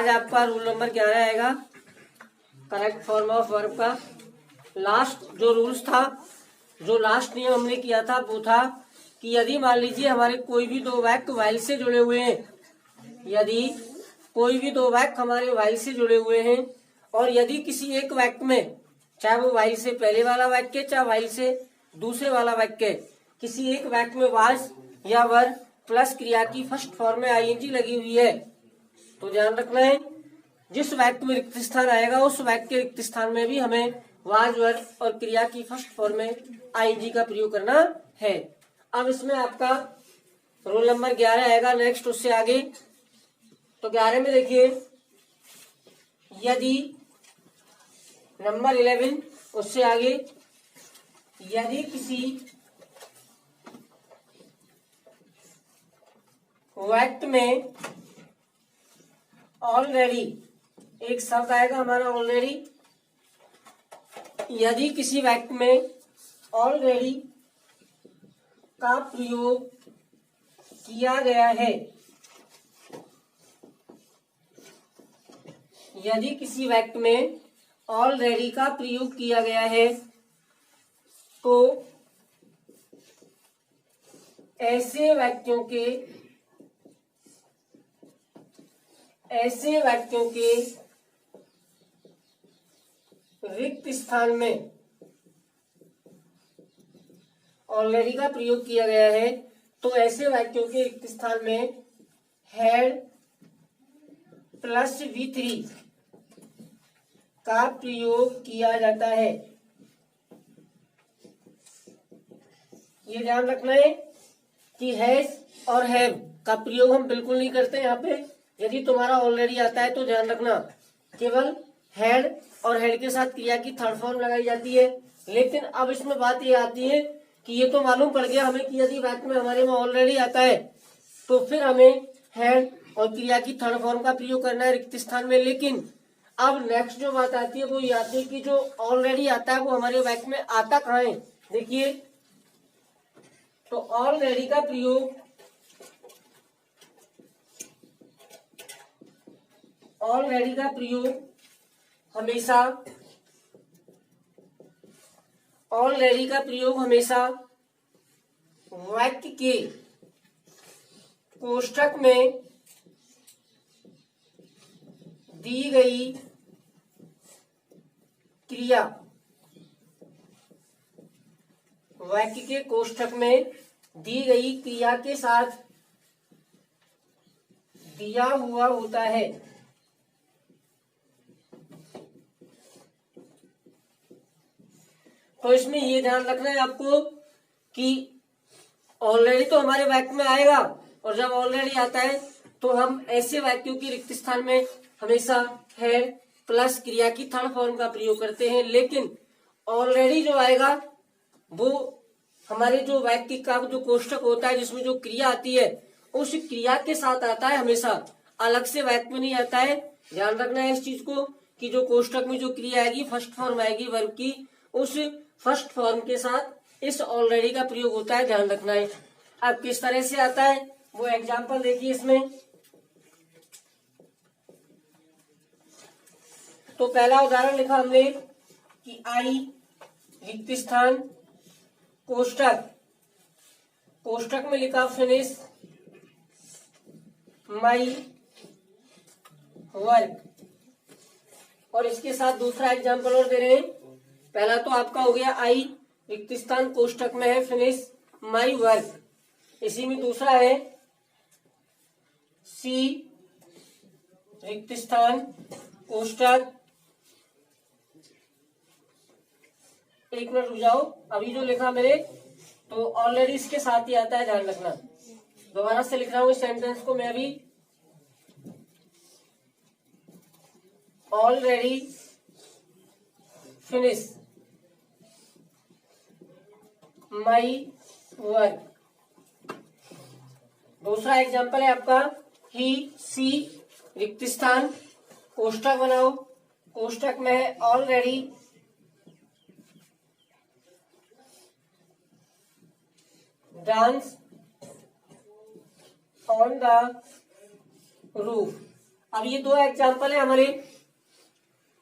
आज आपका rule number 11 आएगा करेक्ट फॉर्म ऑफ वर्ब का। लास्ट जो रूल्स था, जो लास्ट नियम हमने किया था वो था कि यदि मान लीजिए हमारे कोई भी दो वाक्य वाइल से जुड़े हुए हैं, यदि कोई भी दो वाक्य हमारे वाइल से जुड़े हुए हैं और यदि किसी एक वाक्य में, चाहे वो वाइल से पहले वाला वाक्य चाहे वाइल से दूसरे वाला वाक्य, किसी एक वाक्य में वाज या वर प्लस क्रिया की फर्स्ट फॉर्म में आईएनजी लगी हुई है, तो ध्यान रखना है जिस वाक्य में रिक्त स्थान आएगा उस वाक्य के रिक्त स्थान में भी हमें वाज वर और क्रिया की फर्स्ट फॉर्म में आईएनजी का प्रयोग करना है। अब इसमें आपका रोल नंबर 11 आएगा। नेक्स्ट उससे आगे तो 11 में देखिए, यदि नंबर 11 उससे आगे, यदि किसी वाक्य में ऑलरेडी, एक शब्द आएगा हमारा ऑलरेडी, यदि किसी वाक्य में ऑलरेडी का प्रयोग किया गया है, यदि किसी वाक्य में ऑलरेडी का प्रयोग किया गया है तो ऐसे वाक्यों के रिक्त स्थान में, ऑलरेडी का प्रयोग किया गया है तो ऐसे वाक्यों के रिक्त स्थान में हैड प्लस V3 का प्रयोग किया जाता है। ये ध्यान रखना है कि हैज और हैव का प्रयोग हम बिल्कुल नहीं करते यहाँ पे। यदि तुम्हारा ऑलरेडी आता है तो ध्यान रखना केवल हैड और हेड के साथ क्रिया की थर्ड फॉर्म लगाई जाती है। लेकिन अब इसमें बात ये आती है कि ये तो मालूम पड़ गया हमें कि यदि वाक्य में हमारे में ऑलरेडी आता है तो फिर हमें हैड और क्रिया की थर्ड फॉर्म का प्रयोग करना है रिक्त स्थान में। लेकिन अब नेक्स्ट जो बात आती है वो ये आती है कि जो ऑलरेडी आता है वो हमारे वाक्य में आता कहाँ है। देखिए, तो ऑलरेडी का प्रयोग, ऑलरेडी का प्रयोग हमेशा, ऑलरेडी का प्रयोग हमेशा वाक्य के कोष्ठक में दी गई क्रिया, वाक्य के कोष्ठक में दी गई क्रिया के साथ दिया हुआ होता है। तो इसमें ये ध्यान रखना है आपको कि ऑलरेडी तो हमारे वाक्य में आएगा और जब ऑलरेडी आता है तो हम ऐसे वाक्यों की रिक्त स्थान में हमेशा हैड प्लस क्रिया की थर्ड फॉर्म का प्रयोग करते हैं। लेकिन ऑलरेडी जो आएगा वो हमारे जो वाक्य का जो कोष्ठक होता है जिसमें जो क्रिया आती है उस क्रिया के साथ आता है, हमेशा अलग से वाक्य में नहीं आता है। ध्यान रखना है इस चीज को कि जो कोष्ठक में जो क्रिया आएगी फर्स्ट फॉर्म आएगी वर्ब की, उस फर्स्ट फॉर्म के साथ इस ऑलरेडी का प्रयोग होता है। ध्यान रखना है। अब किस तरह से आता है वो एग्जाम्पल देखिए इसमें। तो पहला उदाहरण लिखा हमने कि आई रिक्त स्थान कोष्ठक, कोष्ठक में लिखा फिनिश माई वर्क। और इसके साथ दूसरा एग्जाम्पल और दे रहे हैं। पहला तो आपका हो गया आई रिक्त स्थान कोष्ठक में है फिनिश माई वर्क, इसी में दूसरा है सी रिक्त स्थान कोष्ठक, एक मिनट रुक जाओ, अभी जो लिखा मेरे तो ऑलरेडी इसके साथ ही आता है, ध्यान रखना। दोबारा से लिख रहा हूं इस सेंटेंस को मैं अभी। Already finish my work. दूसरा एग्जांपल है आपका ही सी रिक्त स्थान कोष्ठक बनाओ, कोष्ठक में है already dance on the roof. अब ये दो एग्जाम्पल है हमारे।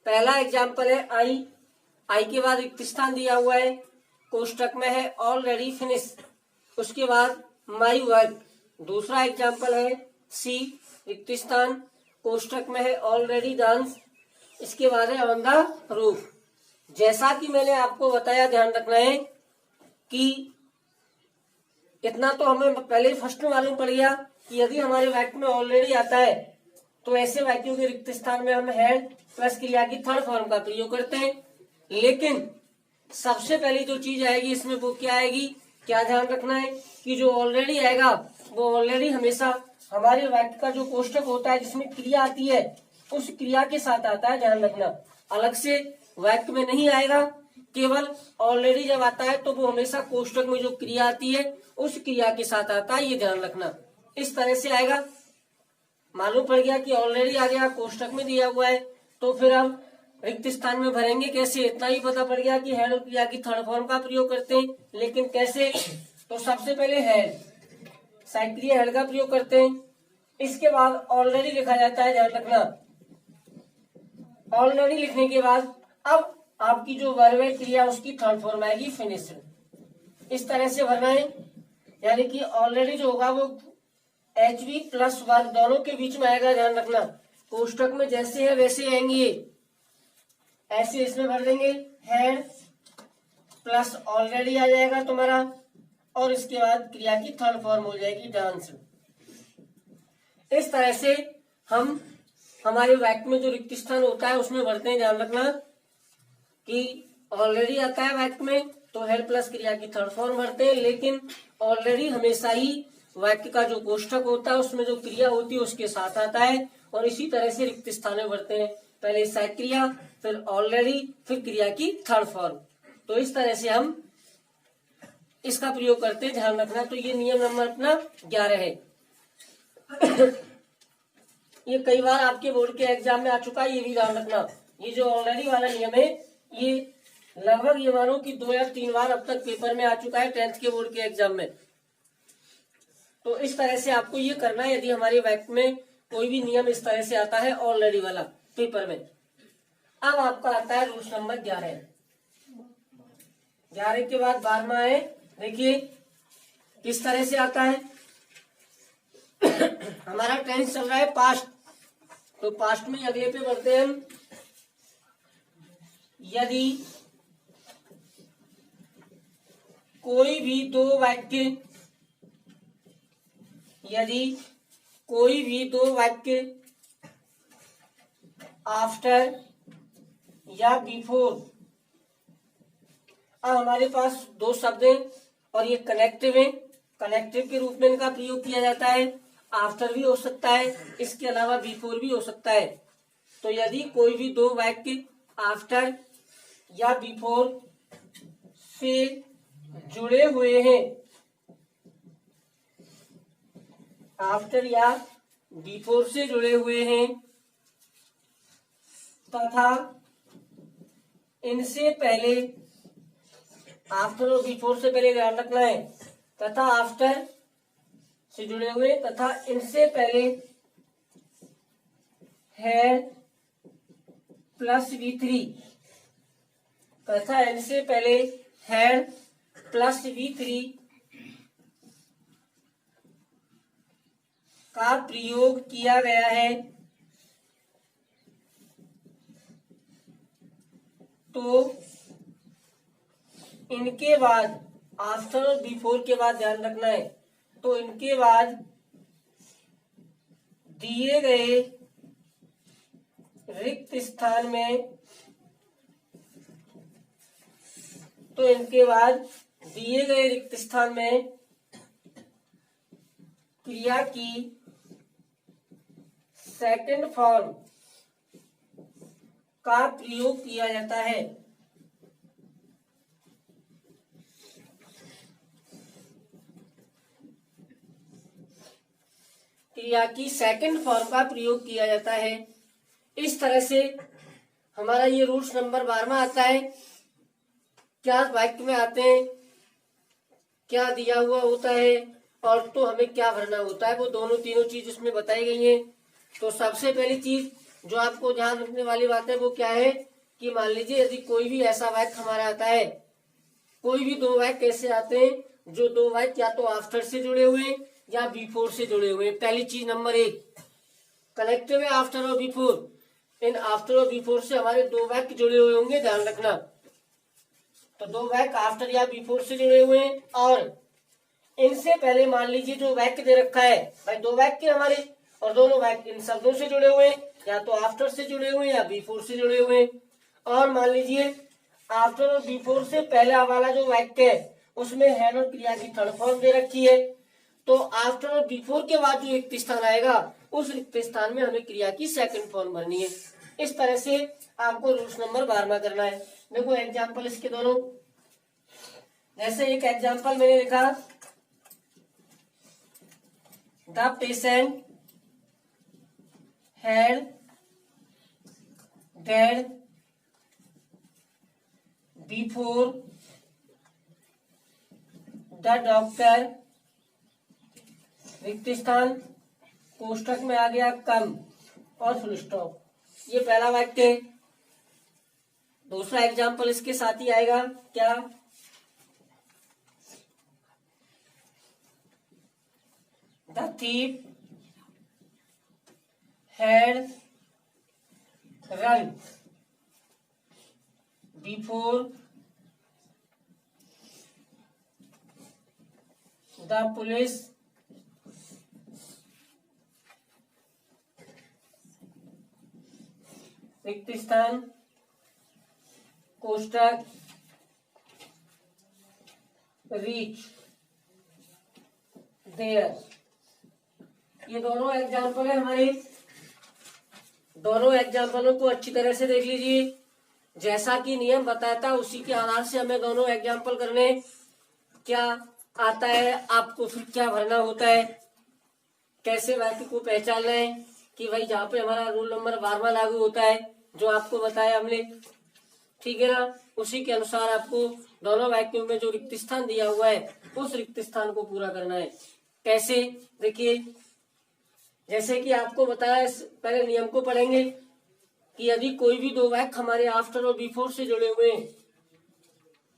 पहला एग्जाम्पल है आई, आई के बाद रिक्त स्थान दिया हुआ है, कोष्टक में है ऑलरेडी फिनिश, उसके बाद माई वर्क। दूसरा एग्जाम्पल है सी, रिक्त स्थान, कोष्टक में है ऑलरेडी डांस, इसके बाद है ऑन द रूफ। जैसा कि मैंने आपको बताया, ध्यान रखना है कि इतना तो हमें पहले फर्स्ट में मालूम पड़ गया कि यदि हमारे वाक्य में ऑलरेडी आता है तो ऐसे वाक्यों के रिक्त स्थान में हम हैड प्लस क्रिया की थर्ड फॉर्म का प्रयोग करते हैं। लेकिन सबसे पहली जो चीज आएगी इसमें वो क्या आएगी, क्या ध्यान रखना है कि जो ऑलरेडी आएगा वो ऑलरेडी हमेशा हमारे वाक्य का जो कोष्टक होता है जिसमें क्रिया आती है उस क्रिया के साथ आता है। ध्यान रखना, अलग से वाक्य में नहीं आएगा, केवल ऑलरेडी जब आता है तो वो हमेशा कोष्टक में जो क्रिया आती है उस क्रिया के साथ आता है, ये ध्यान रखना। इस तरह से आएगा। मालूम पड़ गया कि ऑलरेडी आ गया, कोष्टक में दिया हुआ है, तो फिर हम रिक्त स्थान में भरेंगे कैसे, इतना ही पता पड़ गया कि हेड और क्रिया की थर्ड फॉर्म का प्रयोग करते हैं। लेकिन कैसे, तो सबसे पहले हेड, सक्रिय हेड का प्रयोग करते हैं, इसके बाद ऑलरेडी लिखा जाता है। ध्यान रखना, ऑलरेडी लिखने के बाद अब आपकी जो वर्ब है क्रिया उसकी थर्ड फॉर्म आएगी फिनिश। इस तरह से भरना है, यानी कि ऑलरेडी जो होगा वो HV प्लस वर्ब दोनों के बीच में आएगा। ध्यान रखना, कोष्टक में जैसे है वैसे आएंगे, ऐसे इसमें भर देंगे, हैड प्लस ऑलरेडी आ जाएगा तुम्हारा, और इसके बाद क्रिया की थर्ड फॉर्म हो जाएगी डांस। इस तरह से हम हमारे वाक्य में जो रिक्त स्थान होता है उसमें भरते हैं। ध्यान रखना कि ऑलरेडी आता है वाक्य में तो हेड प्लस क्रिया की थर्ड फॉर्म भरते हैं, लेकिन ऑलरेडी हमेशा ही वाक्य का जो कोष्टक होता है उसमें जो क्रिया होती है उसके साथ आता है। और इसी तरह से रिक्त स्थान में भरते हैं, पहले सक्रिया, फिर ऑलरेडी, फिर क्रिया की थर्ड फॉर्म। तो इस तरह से हम इसका प्रयोग करते हैं। ध्यान रखना, तो ये नियम नंबर अपना 11 है। ये कई बार आपके बोर्ड के एग्जाम में आ चुका है, ये भी ध्यान रखना। ये जो ऑलरेडी वाला नियम है ये लगभग ये मानो कि 2 या 3 बार अब तक पेपर में आ चुका है 10th के बोर्ड के एग्जाम में। तो इस तरह से आपको ये करना है यदि हमारे वाक्य में कोई भी नियम इस तरह से आता है ऑलरेडी वाला पेपर में। अब आपका आता है रूल्स नंबर 11। 11 के बाद 12वां है, देखिए किस तरह से आता है। हमारा टेंस चल रहा है पास्ट, तो पास्ट में अगले पे बढ़ते हैं हम। यदि कोई भी दो वाक्य, यदि कोई भी दो वाक्य आफ्टर या बिफोर, अब हमारे पास दो शब्द हैं और ये कनेक्टिव है, कनेक्टिव के रूप में इनका प्रयोग किया जाता है। आफ्टर भी हो सकता है, इसके अलावा बिफोर भी हो सकता है। तो यदि कोई भी दो वाक्य आफ्टर या बिफोर से जुड़े हुए हैं, आफ्टर या बिफोर से जुड़े हुए हैं तथा इनसे पहले, आफ्टर और बिफोर से पहले ध्यान रखना है, तथा आफ्टर से जुड़े हुए तथा इनसे पहले है प्लस V3, तथा इनसे पहले है प्लस V3 का प्रयोग किया गया है, तो इनके बाद, आफ्टर और बिफोर के बाद ध्यान रखना है, तो इनके बाद दिए गए रिक्त स्थान में, तो इनके बाद दिए गए रिक्त स्थान में क्रिया की सेकंड फॉर्म का प्रयोग किया जाता है। क्रिया की सेकंड फॉर्म का प्रयोग किया जाता है। इस तरह से हमारा ये रूल्स नंबर 12वां आता है। क्या वाक्य में आते हैं, क्या दिया हुआ होता है और तो हमें क्या भरना होता है, वो दोनों तीनों चीज उसमें बताई गई हैं। तो सबसे पहली चीज जो आपको ध्यान रखने वाली बात है वो क्या है कि मान लीजिए यदि कोई भी ऐसा वाक्य हमारा आता है, कोई भी दो वाक्य कैसे आते हैं, जो दो वाक्य या तो आफ्टर से जुड़े हुए हैं या बिफोर से जुड़े हुए हैं। पहली चीज नंबर 1 कनेक्टिव है आफ्टर और बिफोर। इन आफ्टर और बिफोर से हमारे दो वाक्य जुड़े हुए होंगे, ध्यान रखना। तो दो वाक्य आफ्टर या बिफोर से जुड़े हुए हैं और इनसे पहले मान लीजिए जो वाक्य दे रखा है, भाई दो वाक्य हमारे और दोनों वाक्य इन शब्दों से जुड़े हुए हैं, या तो आफ्टर से जुड़े हुए हैं या बिफोर से जुड़े हुए हैं। और मान लीजिए आफ्टर और बिफोर से पहला वाला जो वाक्य है उसमें हैड और क्रिया की थर्ड फॉर्म दे रखी है। तो आफ्टर और बिफोर के बाद जो रिक्त स्थान आएगा उस रिक्त स्थान में हमें क्रिया की सेकंड फॉर्म भरनी है। इस तरह से आपको रूल्स नंबर 12 करना है। देखो एग्जाम्पल इसके दोनों, जैसे एक एग्जाम्पल मैंने लिखा, the patient had dead before the doctor, रिक्त स्थान कोष्टक में आ गया कम और फुल स्टॉप। ये पहला वाक्य है। दूसरा एग्जाम्पल इसके साथ ही आएगा, क्या, the thief had run before the police रिक्त स्थान कोष्टक रीच देयर। ये दोनों एग्जाम्पल है हमारे। दोनों एग्जाम्पलों को अच्छी तरह से देख लीजिए। जैसा कि नियम बताया था उसी के आधार से हमें दोनों एग्जाम्पल करने। क्या आता है आपको, फिर क्या भरना होता है, कैसे वाक्य को पहचानना है कि भाई जहाँ पे हमारा रूल नंबर 12 लागू होता है जो आपको बताया हमने, ठीक है ना। उसी के अनुसार आपको दोनों वाक्यों में जो रिक्त स्थान दिया हुआ है उस रिक्त स्थान को पूरा करना है। कैसे, देखिए जैसे कि आपको बताया, पहले नियम को पढ़ेंगे कि यदि कोई भी दो वाक्य हमारे आफ्टर और बिफोर से जुड़े हुए हैं,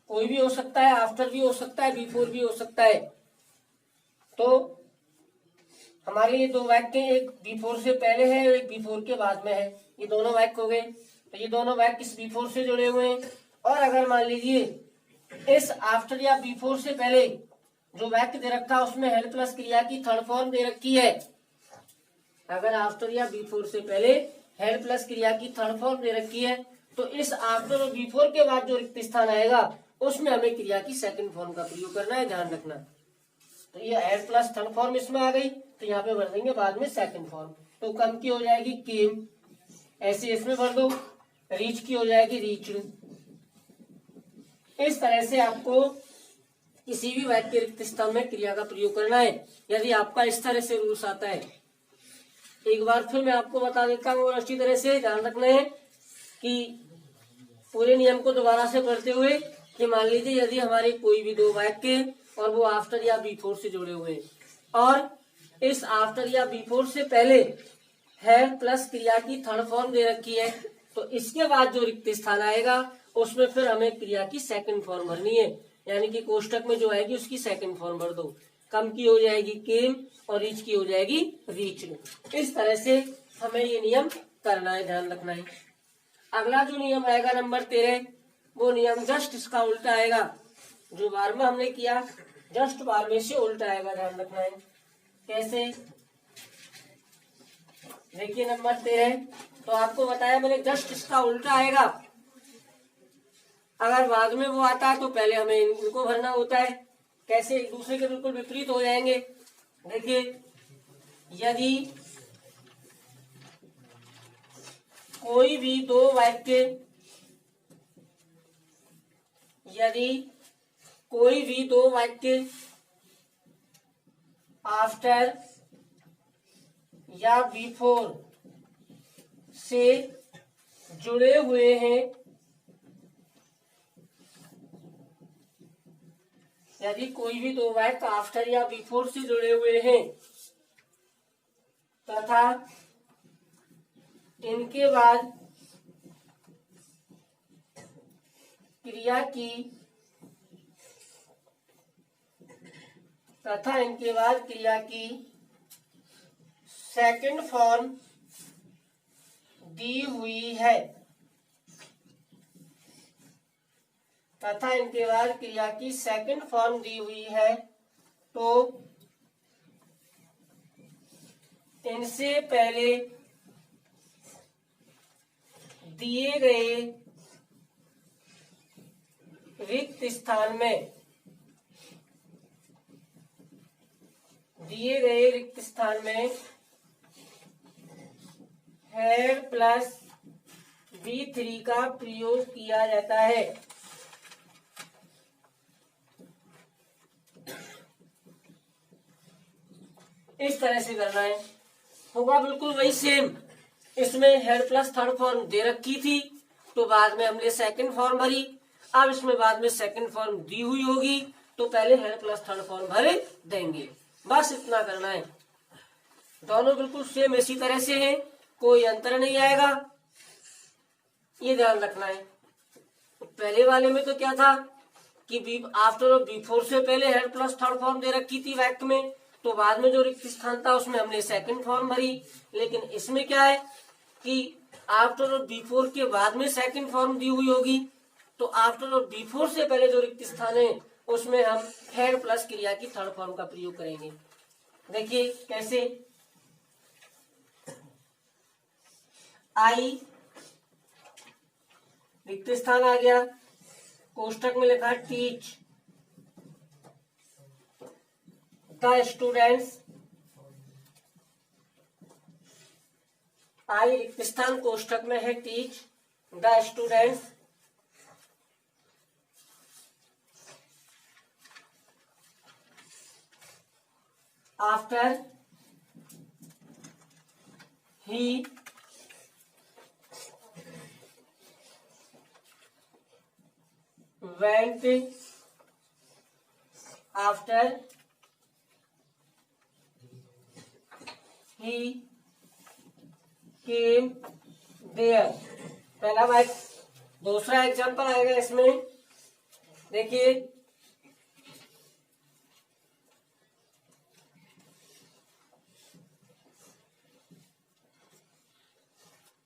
कोई भी हो सकता है, आफ्टर भी हो सकता है, बिफोर भी हो सकता है, तो हमारे ये दो वाक्य एक बिफोर से पहले है और एक बिफोर के बाद में है, ये दोनों वाक्य हो गए। तो ये दोनों वाक्य इस बिफोर से जुड़े हुए हैं। और अगर मान लीजिए इस आफ्टर या बिफोर से पहले जो वाक्य दे रखा है उसमें हेड प्लस क्रिया की थर्ड फॉर्म दे रखी है, अगर आफ्टर या बिफोर से पहले हेड प्लस क्रिया की थर्ड फॉर्म दे रखी है तो इस आफ्टर और बिफोर के बाद जो रिक्त स्थान आएगा उसमें हमें क्रिया की सेकंड फॉर्म का प्रयोग करना है, ध्यान रखना। तो ये हेड प्लस थर्ड फॉर्म इसमें आ गई, तो यहाँ पे भर देंगे बाद में सेकंड फॉर्म। तो कम की हो जाएगी केम, ऐसे इसमें भर दो, रीच की हो जाएगी रीच्ड। इस तरह से आपको किसी भी वाक्य रिक्त स्थान में क्रिया का प्रयोग करना है। यदि आपका इस तरह से रूल्स आता है, एक बार फिर मैं आपको बता देता हूँ और अच्छी तरह से ध्यान रखना है कि पूरे नियम को दोबारा से पढ़ते हुए कि मान लीजिए यदि हमारे कोई भी दो वाक्य और वो आफ्टर या बिफोर से जुड़े हुए हैं और इस आफ्टर या बिफोर से पहले हैड प्लस क्रिया की थर्ड फॉर्म दे रखी है, तो इसके बाद जो रिक्त स्थान आएगा उसमें फिर हमें क्रिया की सेकंड फॉर्म भरनी है, यानी कि कोष्टक में जो आएगी उसकी सेकंड फॉर्म भर दो। कम की हो जाएगी केम और रीच की हो जाएगी रीच्ड। इस तरह से हमें ये नियम करना है, ध्यान रखना है। अगला जो नियम आएगा नंबर 13, वो नियम जस्ट इसका उल्टा आएगा। जो 12वां हमने किया जस्ट 12वें से उल्टा आएगा, ध्यान रखना है। कैसे, देखिए नंबर 13, तो आपको बताया मैंने जस्ट इसका उल्टा आएगा। अगर बाद में वो आता है तो पहले हमें इनको भरना होता है। कैसे, एक दूसरे के बिल्कुल विपरीत हो जाएंगे। देखिए यदि कोई भी दो वाक्य, यदि कोई भी दो वाक्य आफ्टर या बिफोर से जुड़े हुए हैं, यदि कोई भी दो वाक्य आफ्टर या बिफोर से जुड़े हुए हैं तथा इनके बाद क्रिया की तथा इनके बाद क्रिया की सेकंड फॉर्म दी हुई है तथा इनके बाद क्रिया की सेकंड फॉर्म दी हुई है तो इनसे पहले दिए गए रिक्त स्थान में हेड प्लस B3 का प्रयोग किया जाता है। इस तरह से करना है, होगा बिल्कुल वही सेम। इसमें हेड प्लस थर्ड फॉर्म दे रखी थी तो बाद में हमने सेकंड फॉर्म भरी। अब इसमें बाद में सेकंड फॉर्म दी हुई होगी तो पहले हेड प्लस थर्ड फॉर्म भरे देंगे। बस इतना करना है, दोनों बिल्कुल सेम इसी तरह से हैं, कोई अंतर नहीं आएगा, ये ध्यान रखना है। पहले वाले में तो क्या था कि आफ्टर और बिफोर से पहले हेड प्लस थर्ड फॉर्म दे रखी थी वाक्य में, तो बाद में जो रिक्त स्थान था उसमें हमने सेकंड फॉर्म भरी। लेकिन इसमें क्या है कि आफ्टर और बिफोर के बाद में सेकंड फॉर्म दी हुई होगी, तो आफ्टर और बिफोर से पहले जो रिक्त स्थान है उसमें हम हेड प्लस क्रिया की थर्ड फॉर्म का प्रयोग करेंगे। देखिए कैसे, आई रिक्त स्थान आ गया, कोष्टक में लिखा टीच द स्टूडेंट्स, आई रिक्त स्थान कोष्टक में है teach the students after he went after he came there। पहला वाक्य। दूसरा एग्जांपल आएगा इसमें, देखिए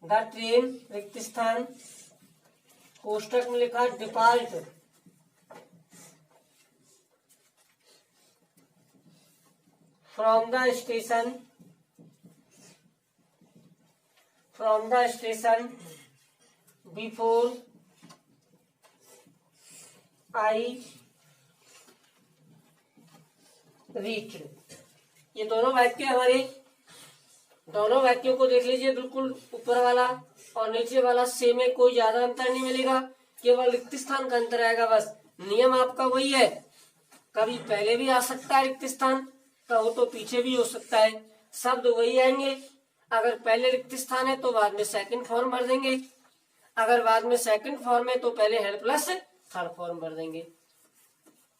द ट्रेन रिक्त स्थान कोष्टक में लिखा depart from the station before I reach. ये दोनों वाक्य हमारे, दोनों वाक्यों को देख लीजिए, बिल्कुल ऊपर वाला और नीचे वाला सेम है, कोई ज्यादा अंतर नहीं मिलेगा, केवल रिक्त स्थान का अंतर आएगा। बस नियम आपका वही है, कभी पहले भी आ सकता है रिक्त स्थान, कहो तो पीछे भी हो सकता है, शब्द वही आएंगे। अगर पहले रिक्त स्थान है तो बाद में सेकंड फॉर्म भर देंगे, अगर बाद में सेकंड फॉर्म है तो पहले हेड प्लस थर्ड फॉर्म भर देंगे,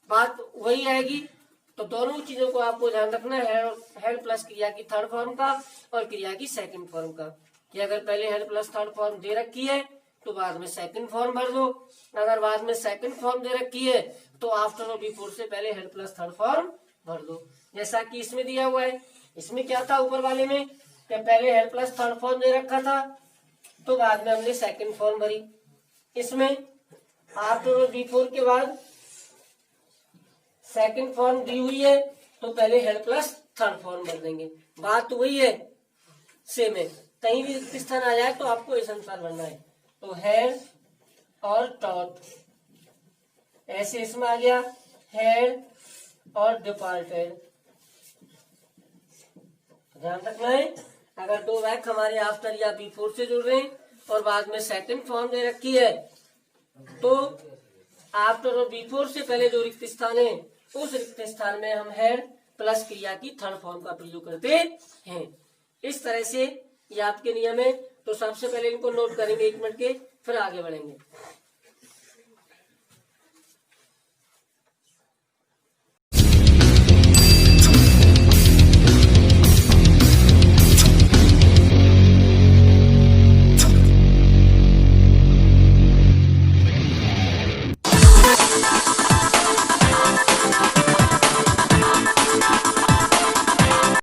बात वही आएगी। तो दोनों चीजों को आपको ध्यान रखना है, हेड प्लस क्रिया की थर्ड फॉर्म का और क्रिया की सेकंड फॉर्म का, कि अगर पहले हेड प्लस थर्ड फॉर्म दे रखी है तो बाद में सेकंड फॉर्म भर दो, अगर बाद में सेकंड फॉर्म दे रखी है तो आफ्टर और बिफोर से पहले हेड प्लस थर्ड फॉर्म भर दो, जैसा कि इसमें दिया हुआ है। इसमें क्या था ऊपर वाले में, कि पहले हेड प्लस थर्ड फॉर्म दे रखा था तो बाद में हमने सेकंड फॉर्म भरी। इसमें आफ्टर और बिफोर के बाद सेकंड फॉर्म दी हुई है तो पहले हेड प्लस थर्ड फॉर्म भर देंगे, बात तो वही है, सेम है। कहीं भी रिक्त स्थान आ जाए तो आपको इस अनुसार भरना है। तो हेड और टॉट, ऐसे इसमें आ गया हेड और डिपार्टेड, ध्यान रखना है। अगर दो वाक्य हमारे आफ्टर या बिफोर से जुड़ रहे हैं और बाद में सेकंड फॉर्म दे रखी है तो आफ्टर और बिफोर से पहले जो रिक्त स्थान है उस रिक्त स्थान में हम हेड प्लस क्रिया की थर्ड फॉर्म का प्रयोग करते हैं। इस तरह से ये आपके नियम है। तो सबसे पहले इनको नोट करेंगे 1 मिनट के, फिर आगे बढ़ेंगे।